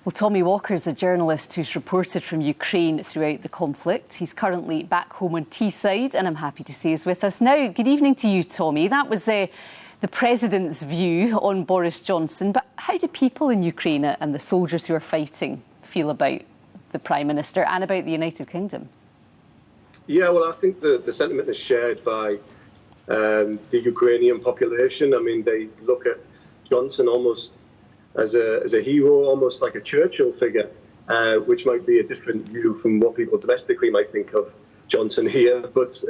Well, Tommy Walker's a journalist who's reported from Ukraine throughout the conflict. He's currently back home on Teesside, and I'm happy to say he's with us now. Good evening to you, Tommy. That was the President's view on Boris Johnson, but how do people in Ukraine and the soldiers who are fighting feel about the Prime Minister and about the United Kingdom? Yeah, well, I think the sentiment is shared by the Ukrainian population. I mean, they look at Johnson almost as a hero, almost like a Churchill figure, which might be a different view from what people domestically might think of Johnson here. But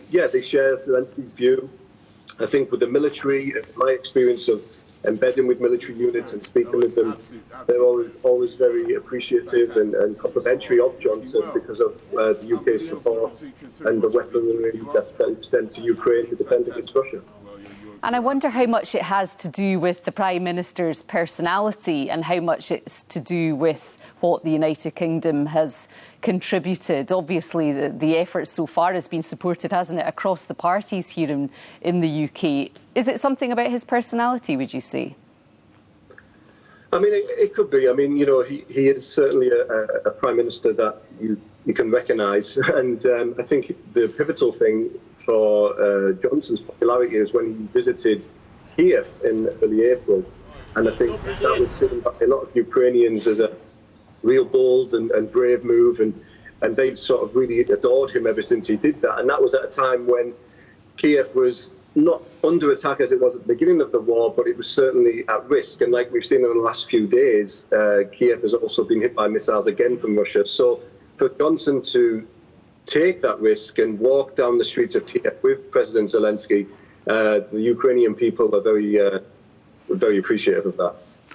yeah, they share Zelensky's view. I think with the military, my experience of embedding with military units and speaking with them, they're always very appreciative and complimentary of Johnson because of the UK's support and the weaponry that they've sent to Ukraine to defend against Russia. And I wonder how much it has to do with the Prime Minister's personality and how much it's to do with what the United Kingdom has contributed. Obviously, the effort so far has been supported, hasn't it, across the parties here in the UK. Is it something about his personality, would you say? I mean, it could be. I mean, you know, he is certainly a Prime Minister that you can recognise. And I think the pivotal thing for Johnson's popularity is when he visited Kiev in early April. And I think that was seen by a lot of Ukrainians as a real bold and brave move. And they've sort of really adored him ever since he did that. And that was at a time when Kiev was not under attack as it was at the beginning of the war, but it was certainly at risk. And like we've seen in the last few days, Kiev has also been hit by missiles again from Russia. So for Johnson to take that risk and walk down the streets of Kiev with President Zelensky, the Ukrainian people are very appreciative of that.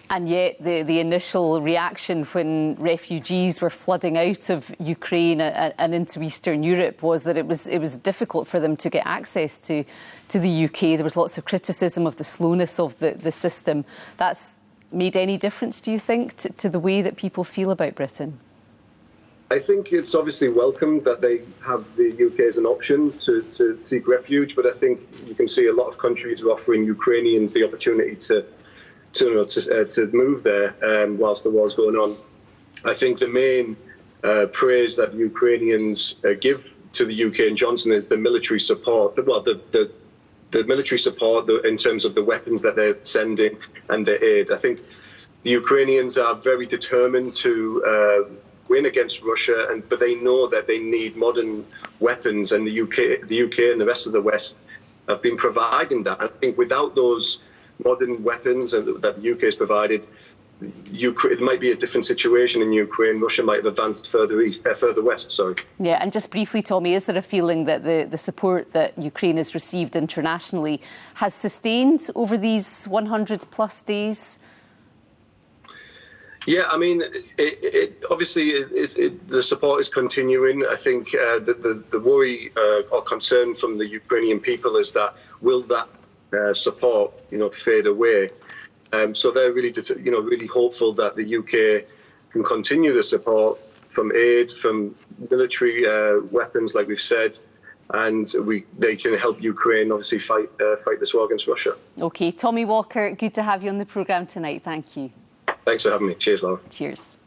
And yet the initial reaction when refugees were flooding out of Ukraine and into Eastern Europe was that it was difficult for them to get access to the UK. There was lots of criticism of the slowness of the system. That's made any difference, do you think, to the way that people feel about Britain? I think it's obviously welcome that they have the UK as an option to seek refuge, but I think you can see a lot of countries are offering Ukrainians the opportunity to move there whilst the war's going on. I think the main praise that Ukrainians give to the UK and Johnson is the military support. Well, the military support in terms of the weapons that they're sending and their aid. I think the Ukrainians are very determined to win against Russia, but they know that they need modern weapons, and the UK and the rest of the West have been providing that. I think without those modern weapons that the UK has provided, it might be a different situation in Ukraine. Russia might have advanced further west. Sorry. Yeah, and just briefly, Tommy, is there a feeling that the support that Ukraine has received internationally has sustained over these 100+ days? Yeah, I mean, obviously the support is continuing. I think the worry or concern from the Ukrainian people is that will that support, fade away. So they're really, really hopeful that the UK can continue the support from aid, from military weapons, like we've said, and they can help Ukraine obviously fight this war against Russia. OK, Tommy Walker, good to have you on the programme tonight. Thank you. Thanks for having me. Cheers, Laura. Cheers.